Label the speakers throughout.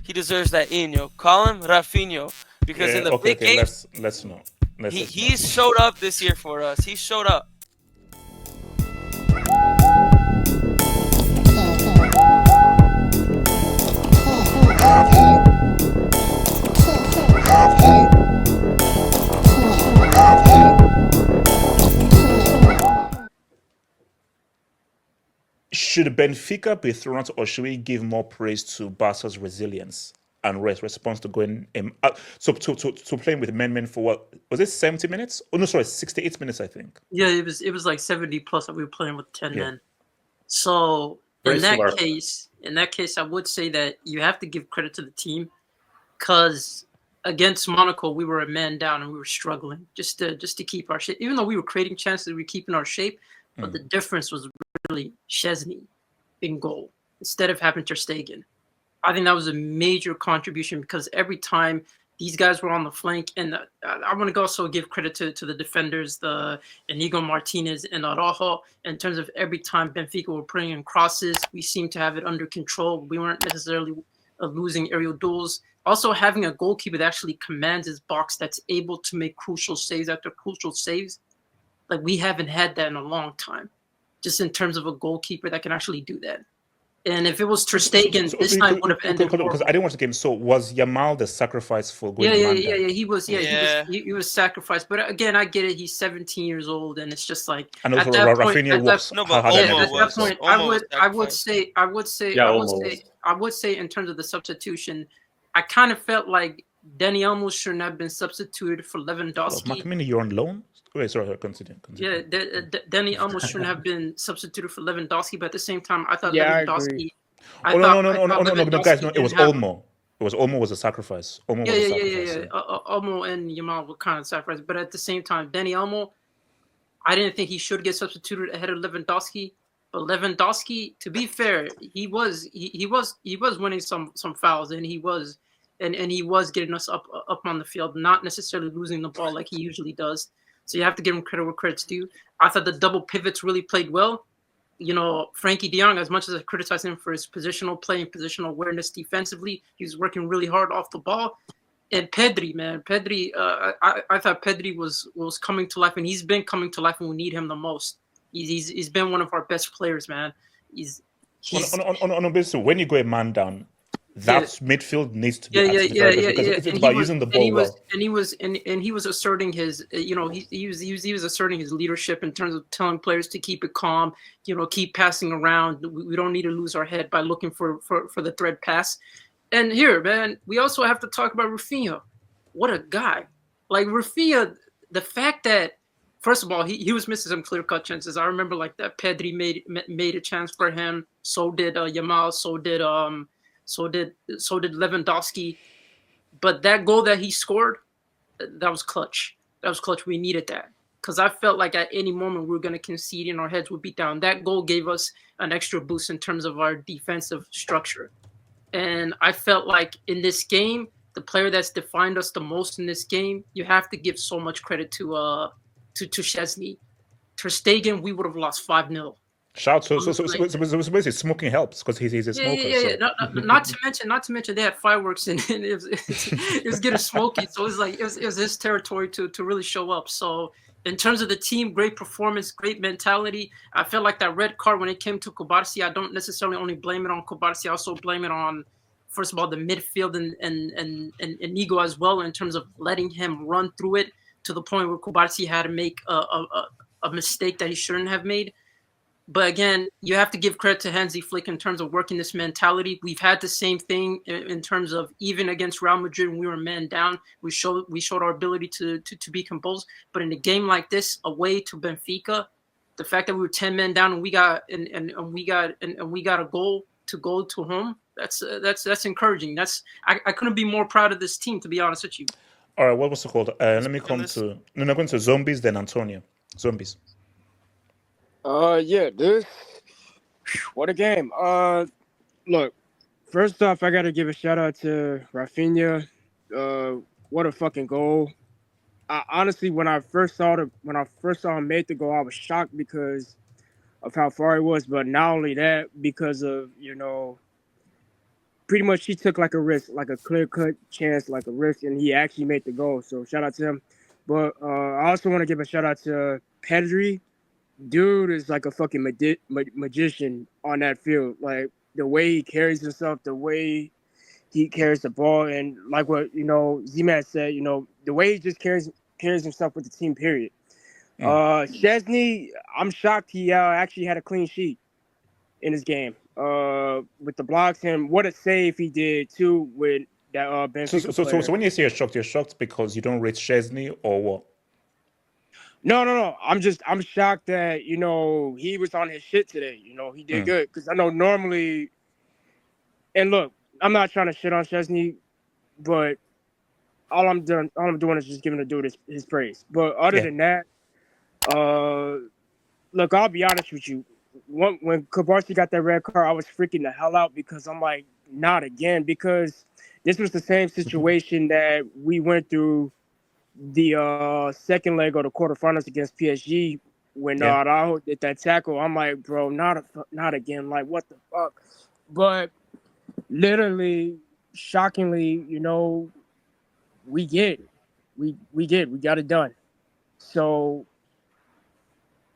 Speaker 1: he deserves that Inyo. Call him Raphinha because in
Speaker 2: Yeah.
Speaker 1: the
Speaker 2: Okay.
Speaker 1: big
Speaker 2: Okay.
Speaker 1: games,
Speaker 2: Let's know. Let's know.
Speaker 1: he's showed up this year for us. He showed up.
Speaker 2: Should Benfica be thrown out, or should we give more praise to Barca's resilience and response to going to playing with men for what was it 70 minutes? Oh no, sorry, 68 minutes I think.
Speaker 3: Yeah, it was like 70 plus that we were playing with 10
Speaker 2: Yeah.
Speaker 3: men. So
Speaker 4: Very
Speaker 3: in that
Speaker 4: smart.
Speaker 3: case, I would say that you have to give credit to the team because against Monaco we were a man down and we were struggling just to keep our shape. Even though we were creating chances, we were keeping our shape, but the difference was really Chesney in goal instead of having Ter Stegen. I think that was a major contribution because every time these guys were on the flank, and I want to also give credit to the defenders, the Inigo Martinez and Araujo, in terms of every time Benfica were putting in crosses, we seemed to have it under control. We weren't necessarily losing aerial duels. Also, having a goalkeeper that actually commands his box, that's able to make crucial saves after crucial saves, like we haven't had that in a long time. Just in terms of a goalkeeper that can actually do that. And if it was Ter Stegen, this night would have ended
Speaker 2: because
Speaker 3: horrible.
Speaker 2: I didn't watch the game. So was Yamal the sacrifice for going
Speaker 3: Yeah.
Speaker 2: man down?
Speaker 3: He was.
Speaker 1: Yeah.
Speaker 3: He was sacrificed. But again, I get it. He's 17 years old, and it's just like
Speaker 2: And
Speaker 3: at
Speaker 2: also
Speaker 3: that point.
Speaker 2: Rafinha was
Speaker 1: No, but
Speaker 2: had an
Speaker 1: Olmo
Speaker 3: At that
Speaker 1: was.
Speaker 3: point,
Speaker 1: Olmo was sacrificed.
Speaker 3: I would say in terms of the substitution, I kind of felt like Danny Olmo shouldn't have been substituted for Lewandowski.
Speaker 2: Macmini, you're on loan. Wait, sorry, continue.
Speaker 3: Yeah, Danny Olmo shouldn't have been substituted for Lewandowski. But at the same time, I thought
Speaker 5: Yeah, I
Speaker 3: Lewandowski.
Speaker 5: agree.
Speaker 2: Oh no, guys, no, it was
Speaker 3: Olmo.
Speaker 2: Olmo. It was Olmo was a sacrifice. Olmo was a sacrifice.
Speaker 3: Yeah. Olmo and Yamal were kind of sacrificed, but at the same time, Danny Olmo, I didn't think he should get substituted ahead of Lewandowski. But Lewandowski, to be fair, he was winning some fouls, and he was getting us up on the field, not necessarily losing the ball like he usually does. So you have to give him credit where credit's due. I thought the double pivots really played well. You know, Frankie de Jong, as much as I criticize him for his positional play and positional awareness defensively, he was working really hard off the ball. And Pedri, man, I thought Pedri was coming to life, and he's been coming to life when we need him the most. He's been one of our best players, man. He's
Speaker 2: on basically when you go a man down, that midfield needs to be
Speaker 3: because
Speaker 2: it's about using the ball well.
Speaker 3: And he was asserting his, he was asserting his leadership in terms of telling players to keep it calm, keep passing around. We don't need to lose our head by looking for the thread pass. And here, man, we also have to talk about Raphinha. What a guy! Like Raphinha, the fact that first of all he was missing some clear cut chances. I remember like that Pedri made a chance for him. So did Yamal. So did Lewandowski. But that goal that he scored, that was clutch. That was clutch. We needed that because I felt like at any moment we were going to concede and our heads would be down. That goal gave us an extra boost in terms of our defensive structure. And I felt like in this game, the player that's defined us the most in this game, you have to give so much credit to Chesney. Ter Stegen, we would have lost 5-0.
Speaker 2: Shout! So basically, smoking helps because he's a smoker.
Speaker 3: Yeah.
Speaker 2: So.
Speaker 3: Not to mention they had fireworks and it was getting smoky. So it was his territory to really show up. So in terms of the team, great performance, great mentality. I felt like that red card when it came to Kubarsi, I don't necessarily only blame it on Kubarsi. I also blame it on, first of all, the midfield and Inigo as well in terms of letting him run through it to the point where Kubarsi had to make a mistake that he shouldn't have made. But again, you have to give credit to Hansi Flick in terms of working this mentality. We've had the same thing in terms of even against Real Madrid when we were man down. We showed our ability to be composed. But in a game like this, away to Benfica, the fact that we were 10 men down and we got a goal to go to home, that's encouraging. I couldn't be more proud of this team, to be honest with you.
Speaker 2: All right, what was it called? Let me come to going to zombies, then Antonio. Zombies.
Speaker 5: Yeah, this what a game. Look, first off, I gotta give a shout out to Raphinha. What a fucking goal. Honestly, when I first saw him make the goal, I was shocked because of how far he was. But not only that, because of pretty much he took like a risk, like a clear cut chance, like a risk, and he actually made the goal. So shout out to him. But I also want to give a shout out to Pedri. Dude is like a fucking magician on that field. Like the way he carries himself, the way he carries the ball, and like what Z-Man said, the way he just carries himself with the team. Period. Chesney, I'm shocked he actually had a clean sheet in his game. With the blocks, and what a save he did too with that Benfica player.
Speaker 2: So when you say you're shocked because you don't rate Chesney or what?
Speaker 5: No. I'm shocked that he was on his shit today. He did good because I know normally. And look, I'm not trying to shit on Chesney, but all I'm doing is just giving the dude his praise. But other than that, look, I'll be honest with you. When Kabarsi got that red card, I was freaking the hell out because I'm like, not again, because this was the same situation that we went through the second leg of the quarterfinals against PSG when Araujo did that tackle. I'm like, bro, not again. Like, what the fuck? But literally, shockingly, we got it done. So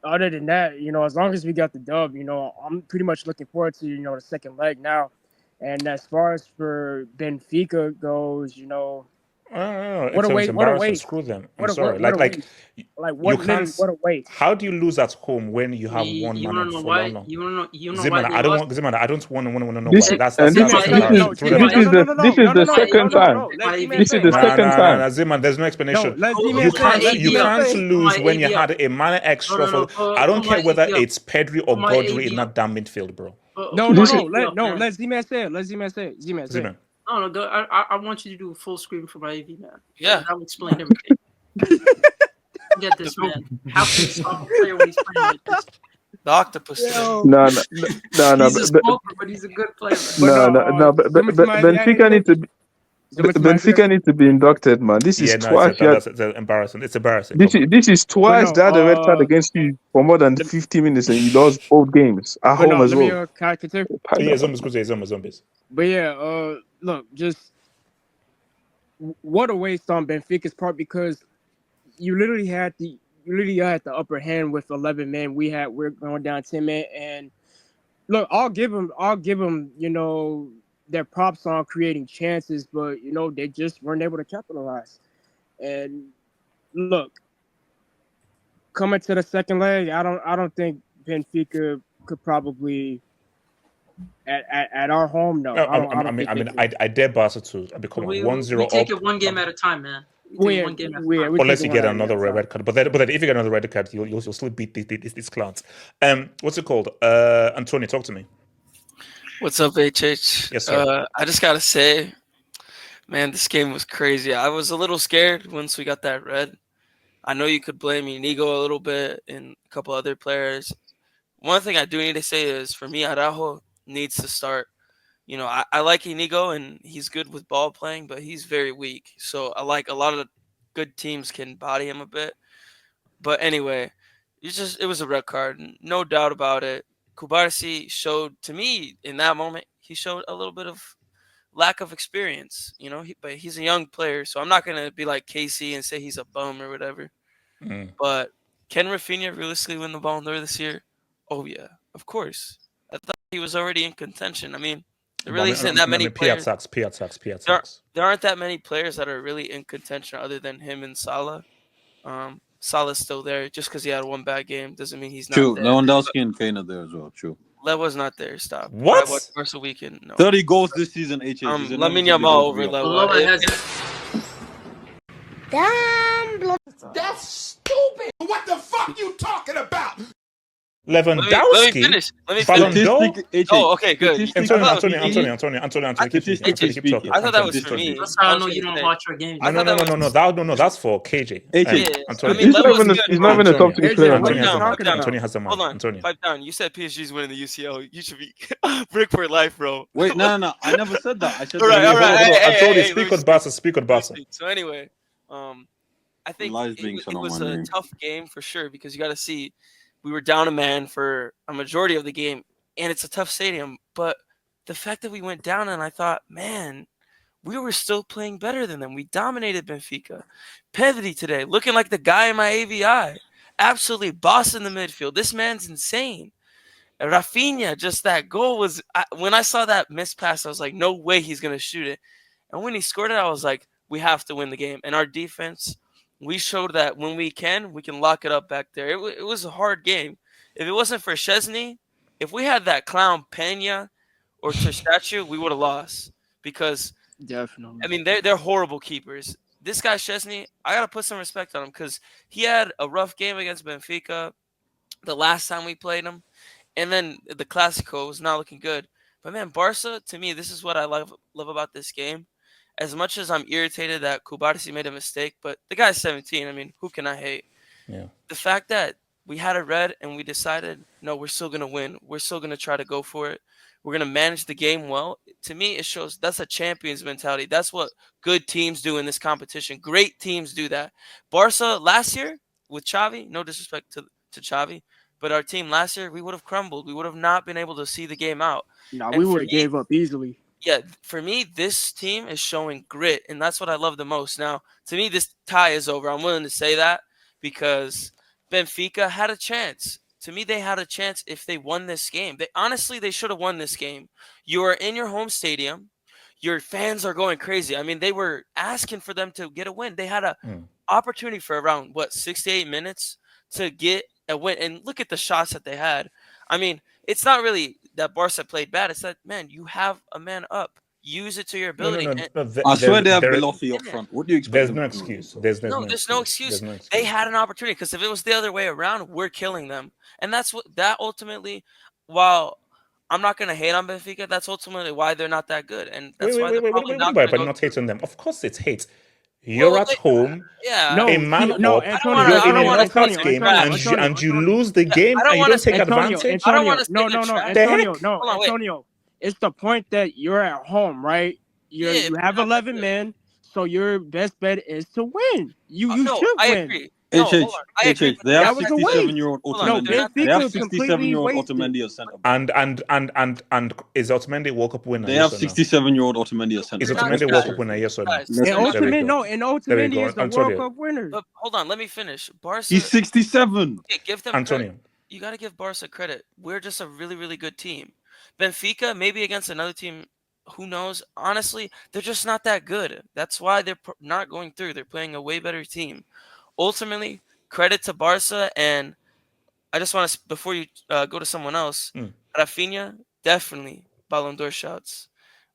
Speaker 5: other than that, as long as we got the dub, I'm pretty much looking forward to, the second leg now. And as far as for Benfica goes,
Speaker 2: What
Speaker 5: a waste! What a waste!
Speaker 2: Screw them. I'm
Speaker 5: What a
Speaker 2: sorry.
Speaker 5: waste! What a waste!
Speaker 2: How do you lose at home when you have one
Speaker 3: You
Speaker 2: man
Speaker 3: wanna
Speaker 2: on
Speaker 3: know
Speaker 2: for
Speaker 3: why?
Speaker 2: long?
Speaker 3: You wanna know? You know
Speaker 2: Zimmer,
Speaker 3: why they
Speaker 2: I don't
Speaker 3: lost?
Speaker 2: want Zimmer. I don't want to know
Speaker 4: This
Speaker 2: why.
Speaker 4: is
Speaker 2: That's
Speaker 4: and this
Speaker 2: that's
Speaker 4: is the second time. This is the second time.
Speaker 2: Zimmer, there's no explanation.
Speaker 3: Who
Speaker 2: You
Speaker 3: my
Speaker 2: can't
Speaker 3: ABL?
Speaker 2: lose
Speaker 3: My
Speaker 2: when you
Speaker 3: ABL.
Speaker 2: had a man extra
Speaker 3: No.
Speaker 2: for. I don't
Speaker 3: Who my
Speaker 2: care whether
Speaker 3: ABL?
Speaker 2: it's Pedri or
Speaker 3: Who my
Speaker 2: Godri in
Speaker 3: ABL?
Speaker 2: that damn midfield, bro.
Speaker 5: No.
Speaker 3: Who my
Speaker 4: This is-
Speaker 3: ABL fan?
Speaker 5: Let Z-Man say it. Z-Man say it.
Speaker 3: No, I want you to do a full screen for my AV, man.
Speaker 1: Yeah.
Speaker 3: That will explain everything. Get this, man. How can you stop a player when he's playing like this?
Speaker 1: The octopus.
Speaker 4: No.
Speaker 3: He's a smoker, but he's a good player.
Speaker 4: No. Benfica need to be. Benfica need to be inducted, man. This is twice.
Speaker 2: That's embarrassing. It's embarrassing.
Speaker 4: This is twice they had a red card against you for more than 50 minutes, and you lost both games at home as well.
Speaker 5: Can I continue?
Speaker 2: Yeah, zombies.
Speaker 5: But yeah, look, just what a waste on Benfica's part because you literally had the upper hand with 11 men. We're going down 10 men, and look, I'll give them, their props on creating chances, but they just weren't able to capitalize. And look, coming to the second leg, I don't think Benfica could probably at our home. No,
Speaker 2: I dare Barca to become 1-0
Speaker 3: we take
Speaker 2: up.
Speaker 3: it one game at a time, man.
Speaker 5: Unless
Speaker 2: you get another red card, but then if you get another red card, you'll still beat these clowns. What's it called? Antonio, talk to me.
Speaker 1: What's up, HH?
Speaker 2: Yes, sir.
Speaker 1: I just gotta say, man, this game was crazy. I was a little scared once we got that red. I know you could blame Inigo a little bit and a couple other players. One thing I do need to say is, for me, Araujo needs to start. I like Inigo, and he's good with ball playing, but he's very weak. So I like a lot of good teams can body him a bit. But anyway, it was a red card, no doubt about it. Kubarsi showed, to me, in that moment, he showed a little bit of lack of experience, but he's a young player, so I'm not going to be like KC and say he's a bum or whatever. But can Raphinha realistically win the Ballon d'Or this year? Oh, yeah, of course. I thought he was already in contention. I mean, there really isn't that many players. There aren't that many players that are really in contention other than him and Salah. Salah's still there. Just because he had one bad game doesn't mean he's not there.
Speaker 6: Lewandowski and Kane are there as well. True.
Speaker 1: Lev was not there. Stop.
Speaker 2: What?
Speaker 1: Barca weekend. No.
Speaker 6: 30 goals this season.
Speaker 1: Lamine Yamal over Lev.
Speaker 7: Damn.
Speaker 8: That's stupid. What the fuck you talking about?
Speaker 2: Lewandowski.
Speaker 1: Let me finish.
Speaker 2: Ballon d'Or?
Speaker 1: Oh, okay, good.
Speaker 2: Antonio, keep talking.
Speaker 1: I thought that was for me.
Speaker 3: That's how I know you don't watch our games.
Speaker 2: No, that's for KJ.
Speaker 4: He's not even a top 3 player.
Speaker 2: Antonio has the mic.
Speaker 1: Hold on,
Speaker 2: Antonio.
Speaker 1: pipe down. You said PSG's winning the UCL. You should be brick for life, bro.
Speaker 6: Wait, no. I never said that. I said
Speaker 1: all right.
Speaker 2: Antonio, speak on Barca.
Speaker 1: So anyway, I think it was a tough game for sure because you got to see we were down a man for a majority of the game, and it's a tough stadium. But the fact that we went down and I thought, man, we were still playing better than them. We dominated Benfica. Pedri today, looking like the guy in my AVI. Absolutely bossing the midfield. This man's insane. Raphinha, just that goal was when I saw that missed pass, I was like, no way he's gonna shoot it. And when he scored it, I was like, we have to win the game. And our defense, we showed that when we can lock it up back there. It was a hard game. If it wasn't for Chesney, if we had that clown Pena or Statue, we would have lost because
Speaker 5: Definitely.
Speaker 1: I mean they're horrible keepers. This guy Chesney, I gotta put some respect on him because he had a rough game against Benfica the last time we played him. And then the Clasico was not looking good. But man, Barca, to me, this is what I love about this game. As much as I'm irritated that Kubarsi made a mistake, but the guy's 17. I mean, who can I hate?
Speaker 2: Yeah.
Speaker 1: The fact that we had a red and we decided, no, we're still going to win. We're still going to try to go for it. We're going to manage the game well. To me, it shows that's a champion's mentality. That's what good teams do in this competition. Great teams do that. Barca last year with Xavi, no disrespect to Xavi, but our team last year, we would have crumbled. We would have not been able to see the game out.
Speaker 5: Nah,
Speaker 1: And
Speaker 5: we
Speaker 1: for
Speaker 5: would have
Speaker 1: me,
Speaker 5: gave up easily.
Speaker 1: yeah, for me, this team is showing grit, and that's what I love the most. Now, to me, this tie is over. I'm willing to say that because Benfica had a chance. To me, they had a chance if they won this game. They should have won this game. You are in your home stadium. Your fans are going crazy. I mean, they were asking for them to get a win. They had a opportunity for around 6 to 8 minutes to get a win. And look at the shots that they had. I mean, it's not really that Barca played bad. It's that, man, you have a man up. Use it to your ability.
Speaker 6: I swear they have Belofi up front. What do you expect?
Speaker 2: There's no excuse. There's no
Speaker 1: excuse.
Speaker 2: There's no excuse.
Speaker 1: They had an opportunity because if it was the other way around, we're killing them. And that's what that ultimately, while I'm not going to hate on Benfica, that's ultimately why they're not that good. And that's why they're probably not going to
Speaker 2: But
Speaker 1: go
Speaker 2: not
Speaker 1: through.
Speaker 2: hate on them. Of course, it's hate. You're at home.
Speaker 1: Yeah.
Speaker 5: No,
Speaker 2: A man
Speaker 5: no,
Speaker 2: up.
Speaker 5: Antonio,
Speaker 2: You're in a
Speaker 1: wanna
Speaker 2: knockout
Speaker 1: say
Speaker 2: game,
Speaker 1: trash.
Speaker 2: and you lose the game,
Speaker 1: I don't
Speaker 2: and you
Speaker 1: wanna
Speaker 2: don't
Speaker 1: say-
Speaker 2: take
Speaker 5: Antonio,
Speaker 2: advantage.
Speaker 1: I don't
Speaker 5: Antonio,
Speaker 1: wanna say
Speaker 5: no,
Speaker 1: the
Speaker 5: no, no,
Speaker 1: trash.
Speaker 2: The
Speaker 5: Antonio,
Speaker 2: heck?
Speaker 5: no,
Speaker 1: Hold on, wait.
Speaker 5: Antonio. It's the point that you're at home, right? You
Speaker 1: Yeah,
Speaker 5: have
Speaker 1: but not that
Speaker 5: 11
Speaker 1: good.
Speaker 5: men, so your best bet is to win. You
Speaker 1: No,
Speaker 5: should
Speaker 1: I
Speaker 5: win.
Speaker 1: agree. No, hold on. I agree.
Speaker 6: They
Speaker 5: That
Speaker 6: have
Speaker 5: was a waste.
Speaker 6: 67-year-old
Speaker 1: Hold on,
Speaker 5: No,
Speaker 6: Otamendi.
Speaker 1: they're not that
Speaker 6: They have
Speaker 5: Benfica completely
Speaker 6: 67-year-old
Speaker 5: wasted.
Speaker 6: Otamendi as centre back.
Speaker 2: And is Otamendi World Cup winner?
Speaker 6: They
Speaker 2: Yes
Speaker 6: have
Speaker 2: or no?
Speaker 6: 67-year-old Otamendi as centre
Speaker 2: Is
Speaker 6: back.
Speaker 1: not
Speaker 6: Let's
Speaker 2: Otamendi
Speaker 6: be
Speaker 2: World
Speaker 1: guys.
Speaker 2: Cup winner? Yes or no?
Speaker 1: Guys,
Speaker 6: Let's
Speaker 1: they're
Speaker 6: be
Speaker 1: not
Speaker 2: There we
Speaker 5: Ultimate,
Speaker 2: go.
Speaker 5: no, and
Speaker 2: There we
Speaker 5: Otamendi
Speaker 2: go.
Speaker 5: is the
Speaker 2: Antonio.
Speaker 5: World Cup winner.
Speaker 1: But hold on, let me finish. Barca.
Speaker 6: He's 67.
Speaker 1: Okay, give them
Speaker 2: Antonio.
Speaker 1: credit. You got to give Barca credit. We're just a really, really good team. Benfica, maybe against another team, who knows? Honestly, they're just not that good. That's why they're not going through. They're playing a way better team. Ultimately, credit to Barca, and I just want to, before you go to someone else, Raphinha, definitely Ballon d'Or shouts.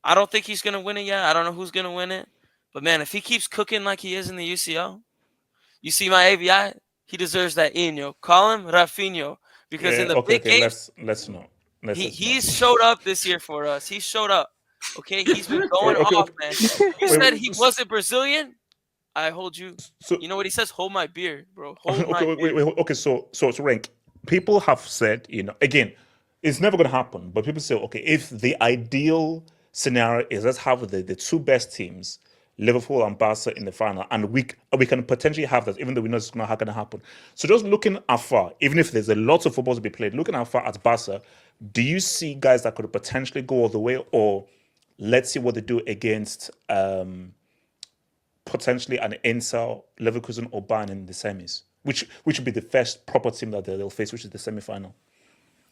Speaker 1: I don't think he's going to win it yet. I don't know who's going to win it. But man, if he keeps cooking like he is in the UCL, you see my AVI, he deserves that Inyo. Call him Raphinha because in the big games,
Speaker 2: Let's not.
Speaker 1: he's showed up this year for us. He showed up. Okay, he's been going off, man. You said he wasn't Brazilian. I hold you.
Speaker 2: So
Speaker 1: You know what he says? Hold my beer, bro. Hold my beer.
Speaker 2: okay. So rank. People have said, again, it's never going to happen. But people say, okay, if the ideal scenario is let's have the two best teams, Liverpool and Barca in the final, and we can potentially have that, even though we know it's not going to happen. So just looking afar, even if there's a lot of football to be played, looking afar at Barca, do you see guys that could potentially go all the way, or let's see what they do against potentially an Inter, Leverkusen, or Bayern in the semis, which would be the first proper team that they'll face, which is the semi-final?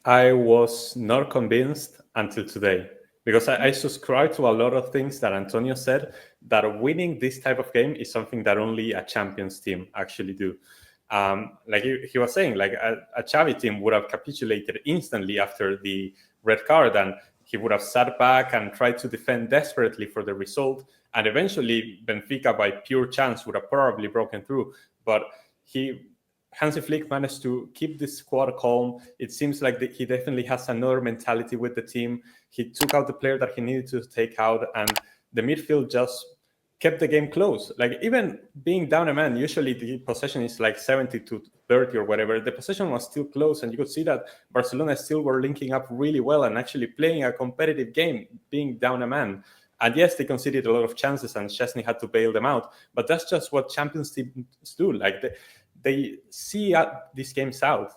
Speaker 7: I was not convinced until today because I subscribe to a lot of things that Antonio said, that winning this type of game is something that only a champions team actually do. Like he was saying, like a Xavi team would have capitulated instantly after the red card, and he would have sat back and tried to defend desperately for the result. And eventually, Benfica, by pure chance, would have probably broken through. But Hansi Flick managed to keep this squad calm. It seems like he definitely has another mentality with the team. He took out the player that he needed to take out, and the midfield just kept the game close. Like, even being down a man, usually the possession is like 70-30 or whatever. The possession was still close, and you could see that Barcelona still were linking up really well and actually playing a competitive game, being down a man. And yes, they conceded a lot of chances, and Chesney had to bail them out. But that's just what champions teams do. Like, they see these games out.